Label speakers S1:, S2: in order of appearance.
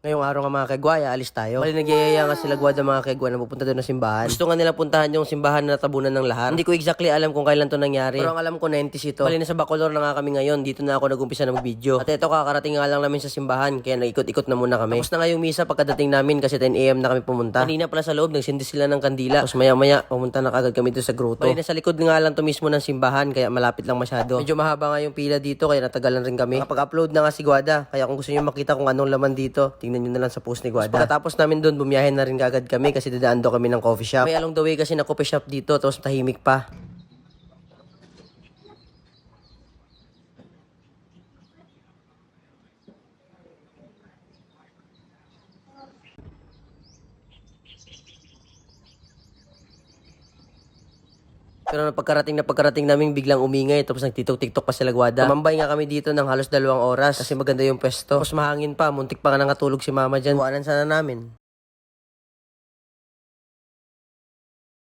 S1: Ngayong araw nga mga kagwaya, alis tayo. Bali nagyayaya nga sila Guada mga kagwa na pupunta doon na simbahan. Gusto nga nila puntahan yung simbahan na natabunan ng lahat. Hindi ko exactly alam kung kailan to nangyari. Pero ang alam ko 90s ito. Bali nasa Bacolor na nga kami ngayon. Dito na ako nagumpisa na mag-video. At ito kakarating nga lang namin sa simbahan. Kaya naikot-ikot na muna kami. Tapos na nga yung misa pagkadating namin kasi 10 AM na kami pumunta. Kanina pala sa loob nagsindi sila ng kandila. Tapos maya-maya pumunta na kagad kami doon sa grotto. Bali nasa likod nga lang to mismo ng simbahan. Kaya malapit lang masyado. Medyo mahaba nga yung pila dito kaya natagalan rin kami. Nakapag-upload na nga si Guada. Kaya kung gusto niyo makita kung anong laman dito, tingnan niyo na lang sa post ni Guada. Pagkatapos namin doon, bumiyahe na rin kagad kami kasi dadaan daw kami ng coffee shop. May along the way kasi na coffee shop dito, tapos tahimik pa. Pero pagkarating namin biglang umingay tapos nagtitok-tiktok pa sila Guada. Tumambay nga kami dito ng halos 2 oras kasi maganda yung pwesto. Tapos mahangin pa, muntik pa nga nangatulog si mama dyan. Buwanan sana namin.